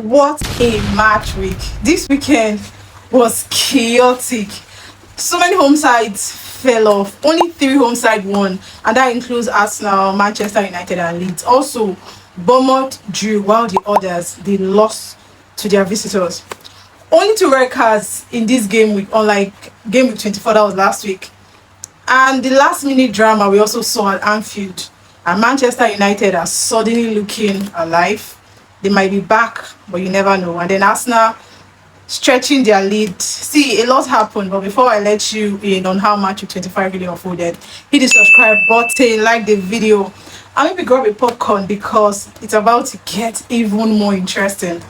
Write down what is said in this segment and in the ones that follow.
What a match week. This weekend was chaotic. So many home sides fell off. Only three home side won, and that includes Arsenal, Manchester United, and Leeds. Also, Bournemouth drew while the others they lost to their visitors. Only two red cards in this game week, unlike game week 24 that was last week. And the last minute drama we also saw at Anfield. And Manchester United are suddenly looking alive. They might be back, but you never know. And then Arsenal stretching their lead. See, a lot happened, but before I let you in on how much 25 really unfolded, hit the subscribe button, like the video, and maybe grab a popcorn because it's about to get even more interesting.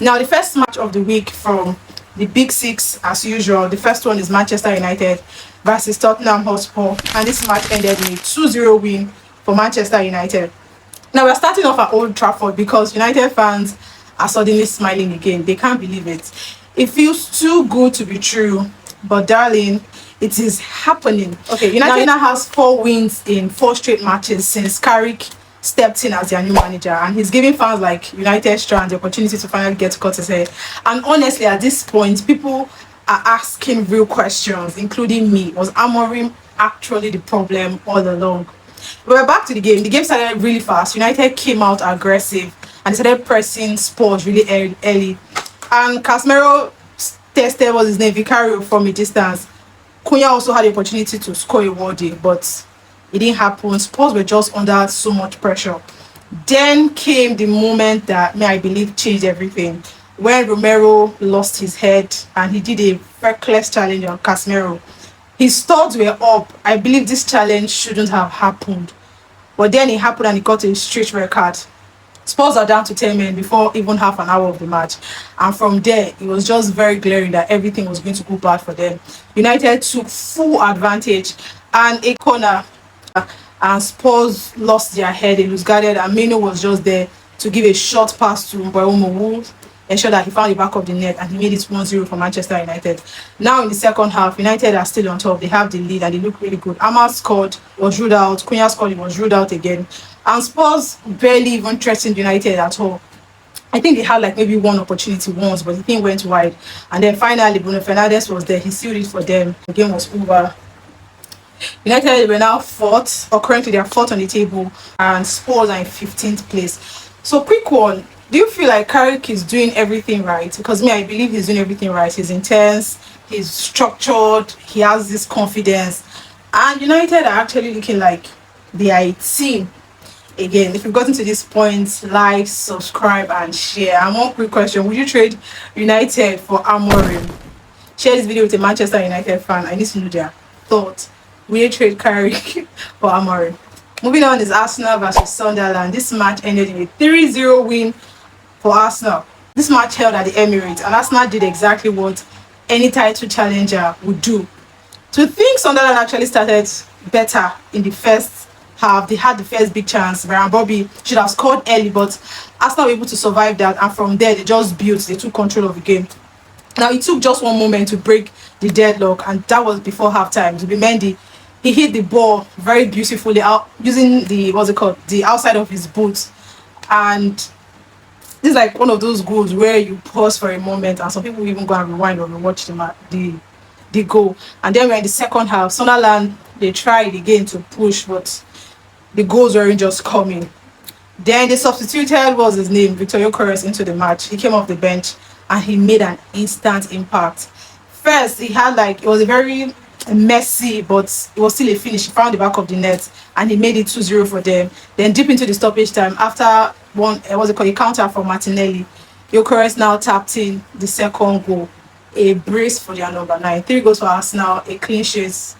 Now, the first match of the week from the Big Six, as usual, the first one is Manchester United versus Tottenham Hotspur, and this match ended in a 2-0 win for Manchester United. Now we're starting off at Old Trafford because United fans are suddenly smiling again. They can't believe it. It feels too good to be true, but darling, it is happening. Okay, United now has 4 wins in 4 straight matches since Carrick stepped in as their new manager, and he's giving fans like United Strand the opportunity to finally get to cut his hair. And honestly, at this point, people are asking real questions, including me. Was Amorim actually the problem all along? But we're back to the game. The game started really fast. United came out aggressive and they started pressing Spurs really early. And Casemiro tested what's his name, Vicario from a distance. Cunha also had the opportunity to score a worthy, but it didn't happen. Spurs were just under so much pressure. Then came the moment that I believe changed everything. When Romero lost his head and he did a reckless challenge on Casemiro. His thoughts were up. I believe this challenge shouldn't have happened. But then it happened and he got a straight red card. Spurs are down to 10 men before even half an hour of the match. And from there, it was just very glaring that everything was going to go bad for them. United took full advantage and a corner. And Spurs lost their head. They loose guarded and Mino was just there to give a short pass to Mbeumo, who ensured that he found the back of the net and he made it 1-0 for Manchester United. Now in the second half, United are still on top. They have the lead and they look really good. Ahmad scored, was ruled out. Cunha scored, he was ruled out again. And Spurs barely even threatened United at all. I think they had like maybe one opportunity once, but the thing went wide. And then finally, Bruno Fernandes was there. He sealed it for them. The game was over. United were now 4th, or currently they are 4th on the table, and Spurs are in 15th place. So quick one. Do you feel like Carrick is doing everything right? Because I believe he's doing everything right. He's intense, he's structured, he has this confidence. And United are actually looking like they are a team. Again, if you've gotten to this point, like, subscribe, and share. And one quick question. Would you trade United for Amorim? Share this video with a Manchester United fan. I need to know their thoughts. Will you trade Carrick for Amorim? Moving on is Arsenal versus Sunderland. This match ended in a 3-0 win for Arsenal. This match held at the Emirates, and Arsenal did exactly what any title challenger would do. To think Sunderland actually started better in the first half. They had the first big chance. Brian Bobby should have scored early, but Arsenal were able to survive that, and from there they just built. They took control of the game. Now it took just one moment to break the deadlock, and that was before halftime. Zubimendi, he hit the ball very beautifully out using the outside of his boot, and this is like one of those goals where you pause for a moment and some people even go and rewind or rewatch the goal. And then we're in the second half. Sunderland, they tried again to push, but the goals weren't just coming. Then they substituted, what's his name, Victor Gyökeres into the match. He came off the bench and he made an instant impact. First, he had it was a very messy, but it was still a finish. He found the back of the net and he made it 2-0 for them. Then deep into the stoppage time, after a counter from Martinelli, Gyökeres now tapped in the second goal. A brace for their number 9. 3 goals for Arsenal, a clean sheet.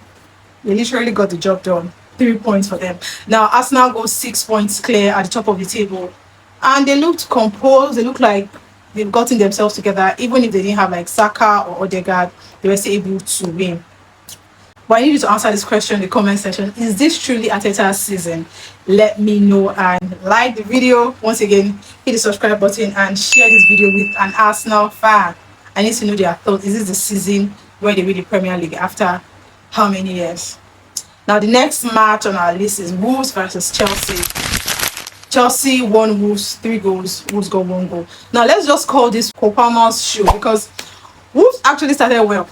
They literally got the job done. 3 points for them. Now Arsenal go 6 points clear at the top of the table, and they looked composed. They looked like they've gotten themselves together. Even if they didn't have like Saka or Odegaard, they were still able to win. But I need you to answer this question in the comment section. Is this truly Arteta's season? Let me know, and like the video. Once again, hit the subscribe button and share this video with an Arsenal fan. I need to know their thoughts. Is this the season where they win the Premier League after how many years? Now the next match on our list is Wolves versus Chelsea. Chelsea won Wolves 3 goals. Wolves got 1 goal. Now let's just call this Cole Palmer's show, because Wolves actually started well.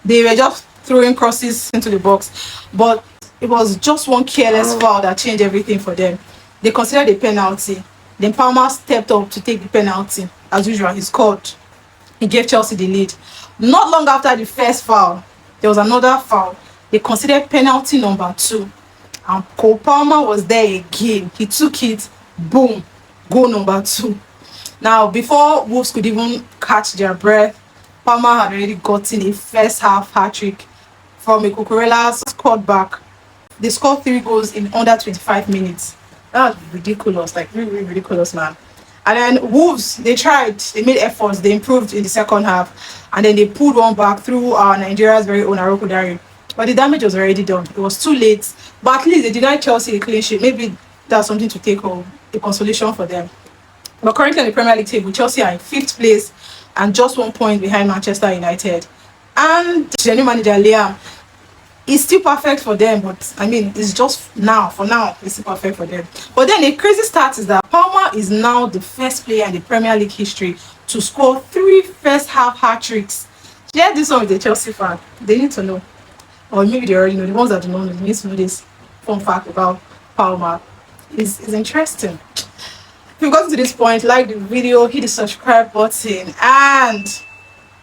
They were just throwing crosses into the box, but it was just one careless foul that changed everything for them. They considered a penalty. Then Palmer stepped up to take the penalty. As usual, he scored. He gave Chelsea the lead. Not long after the first foul, there was another foul. They considered penalty number 2. And Cole Palmer was there again. He took it. Boom. Goal number 2. Now, before Wolves could even catch their breath, Palmer had already gotten a first half hat-trick from a Cucurella's squad back. They scored 3 goals in under 25 minutes. That's ridiculous. Like, really, really ridiculous, man. And then Wolves, they tried. They made efforts. They improved in the second half. And then they pulled one back through Nigeria's very own Aroko Dari. But the damage was already done. It was too late. But at least they denied Chelsea a clean sheet. Maybe that's something to take home, a consolation for them. But currently on the Premier League table, Chelsea are in 5th place and just 1 point behind Manchester United. And the new manager, Liam, is still perfect for them. But, I mean, it's just now. For now, it's still perfect for them. But then the crazy stat is that Palmer is now the first player in the Premier League history to score 3 first-half hat-tricks. Share this one with the Chelsea fan. They need to know. Or maybe they already know. The ones that don't know, they need to know this fun fact about Palmer. It's interesting. If you've gotten to this point, like the video, hit the subscribe button, and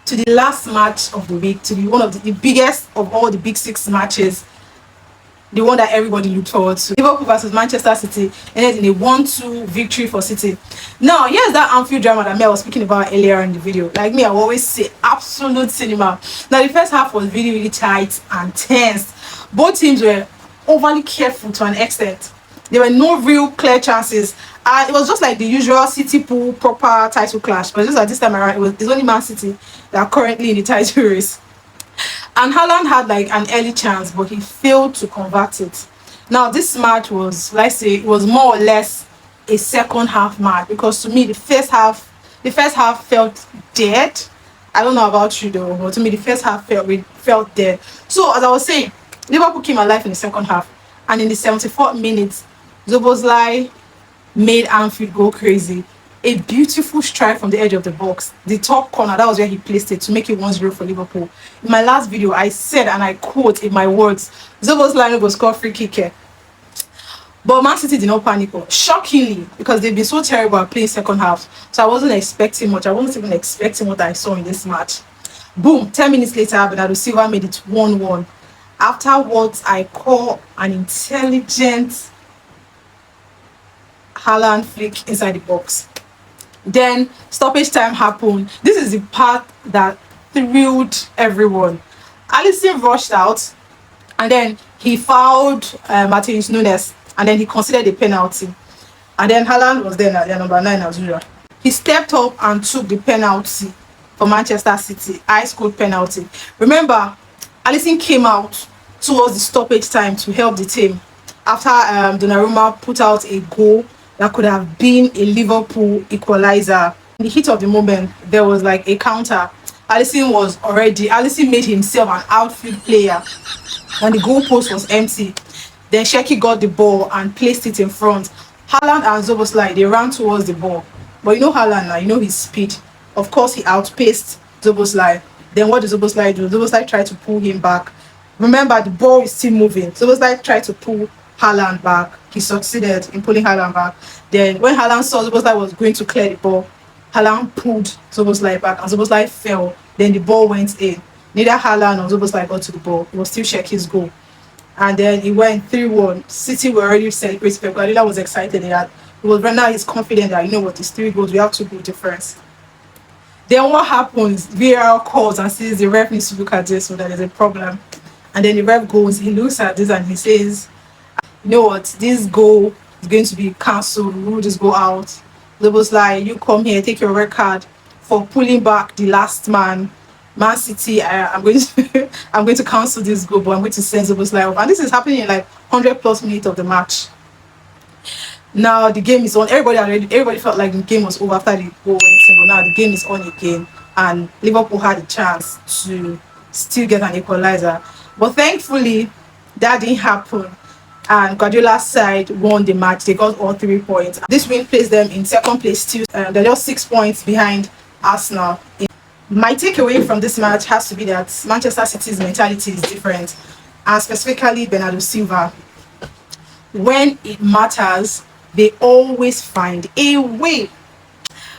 to the last match of the week, to the one of the biggest of all the big 6 matches, the one that everybody looked forward to. Liverpool versus Manchester City ended in a 1-2 victory for City. Now, here's that Anfield drama that Mel was speaking about earlier in the video. Like me, I will always say absolute cinema. Now, the first half was really, really tight and tense. Both teams were overly careful to an extent. There were no real clear chances. It was just like the usual City pool proper title clash. But just at this time around, it's only Man City that are currently in the title race. And Haaland had like an early chance, but he failed to convert it. Now, this match was, let's say, it was more or less a second half match, because to me, the first half felt dead. I don't know about you though, but to me, the first half felt dead. So, as I was saying, Liverpool came alive in the second half, and in the 74th minute, Szoboszlai made Anfield go crazy. A beautiful strike from the edge of the box, the top corner, that was where he placed it to make it 1-0 for Liverpool. In my last video, I said, and I quote in my words, Szoboszlai will score free kick. But Man City did not panic, shockingly, because they've been so terrible at playing second half. So I wasn't expecting much. I wasn't even expecting what I saw in this match. Boom, 10 minutes later, Bernardo Silva made it 1-1. After what I call an intelligent Haaland flick inside the box. Then stoppage time happened. This is the part that thrilled everyone. Alisson rushed out, and then he fouled Martinez Nunes, and then he considered a penalty. And then Haaland was there at the number 9 as usual. He stepped up and took the penalty for Manchester City. Ice cold penalty. Remember, Alisson came out towards the stoppage time to help the team after Donnarumma put out a goal that could have been a Liverpool equalizer. In the heat of the moment, there was like a counter. Alisson made himself an outfield player, and the goalpost was empty. Then Sheki got the ball and placed it in front. Haaland and Szoboszlai, they ran towards the ball. But you know Haaland now, you know his speed. Of course, he outpaced Szoboszlai. Then what did Szoboszlai do? Szoboszlai tried to pull him back. Remember, the ball is still moving. Szoboszlai tried to pull Haaland back. He succeeded in pulling Haaland back. Then when Haaland saw Szoboszlai was going to clear the ball, Haaland pulled Szoboszlai back, and Szoboszlai fell. Then the ball went in. Neither Haaland nor Szoboszlai got to the ball. It was still Sheki's goal. And then he went 3-1. City were already celebrating. Pep Guardiola was excited that he was right now. He's confident that, you know what, it's 3 goals. We have 2 goal difference. Then what happens? VAR calls and says the ref needs to look at this, so that there's a problem. And then the ref goes, he looks at this and he says, you know what, this goal is going to be cancelled. We'll just go out. Szoboszlai, you come here, take your red card for pulling back the last man. Man City, I'm going to cancel this goal, but I'm going to send Szoboszlai off. And this is happening in like 100+ minutes of the match. Now the game is on. Everybody felt like the game was over after the goal went in, but now the game is on again, and Liverpool had a chance to still get an equalizer. But thankfully, that didn't happen. and Guardiola's side won the match. They got all 3 points. This win placed them in second place still. They're just 6 points behind Arsenal. My takeaway from this match has to be that Manchester City's mentality is different, and specifically Bernardo Silva. When it matters, they always find a way.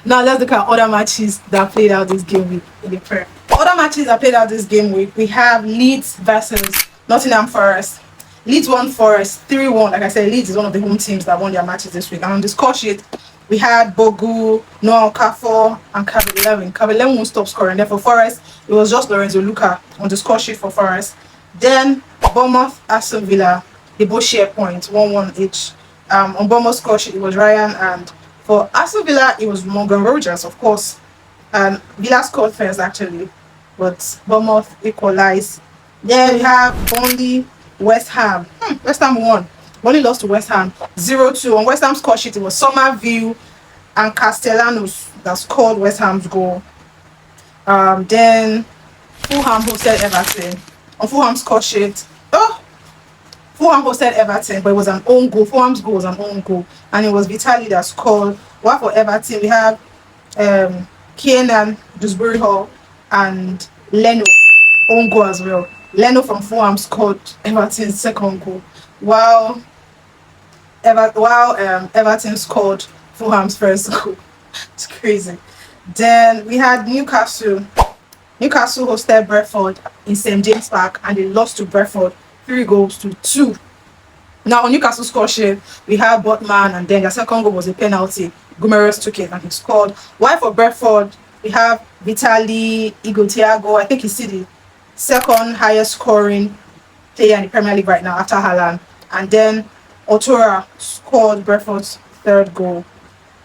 Now let's look at other matches that played out this game week in the Prem. Other matches that played out this game week, we have Leeds versus Nottingham Forest. Leeds won Forest 3-1. Like I said, Leeds is one of the home teams that won their matches this week. And on the score sheet, we had Bogu, Noah Okafor, and Calvert-Lewin. Calvert-Lewin won't stop scoring. Then for Forest, it was just Lorenzo Luca on the score sheet for Forest. Then Bournemouth, Aston Villa, they both share points, 1-1 each. On Bournemouth's score sheet, it was Ryan, and for Aston Villa, it was Morgan Rogers, of course. And Villa scored first, actually, but Bournemouth equalized. Then we have Burnley, West Ham. West Ham won. Burnley lost to West Ham 0-2. On West Ham's score sheet, it was Somerville and Castellanos that scored West Ham's goal. Then Fulham hosted Everton. On Fulham's score sheet, Fulham hosted Everton, but it was an own goal. Fulham's goal was an own goal, and it was Vitali that scored. While for Everton, we have Kiernan, Dewsbury Hall, and Leno own goal as well. Leno from Fulham scored Everton's second goal, while Everton scored Fulham's first goal. It's crazy. Then we had Newcastle. Newcastle hosted Brentford in St James Park, and they lost to Brentford 3-2. Now on Newcastle's score sheet, we have Botman, and then their second goal was a penalty. Guimaraes took it and he scored. While for Brentford, we have Vitali Thiago. I think he's the second highest scoring player in the Premier League right now after Haaland. And then Otora scored Brentford's third goal.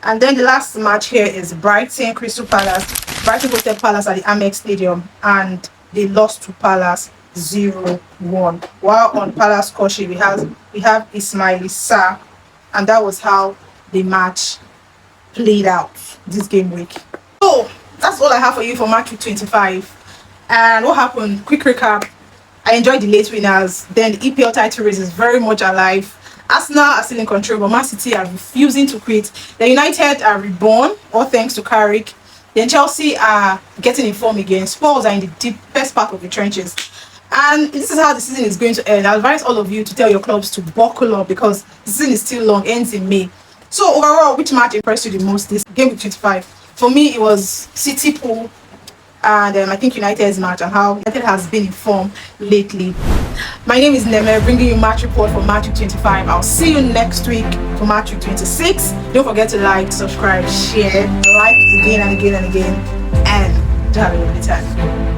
And then the last match here is Brighton Crystal Palace. Brighton hosted Palace at the Amex Stadium, and they lost to Palace 0-1. While on Palace score sheet, we have Ismail Sarr, and that was how the match played out this game week. So that's all I have for you for Matchweek 25. And what happened? Quick recap. I enjoyed the late winners. Then the EPL title race is very much alive. Arsenal are still in control, but Man City are refusing to quit. The United are reborn, all thanks to Carrick. Then Chelsea are getting in form again. Spurs are in the deepest part of the trenches. And this is how the season is going to end. I advise all of you to tell your clubs to buckle up, because the season is still long, ends in May. So overall, which match impressed you the most this game week 25? For me, it was City Pool, and I think United's match, and how United has been in form lately. My name is Neme, bringing you match report for Matchweek 25. I'll see you next week for Matchweek 26. Don't forget to like, subscribe, share, like again and again and again, and have a lovely time.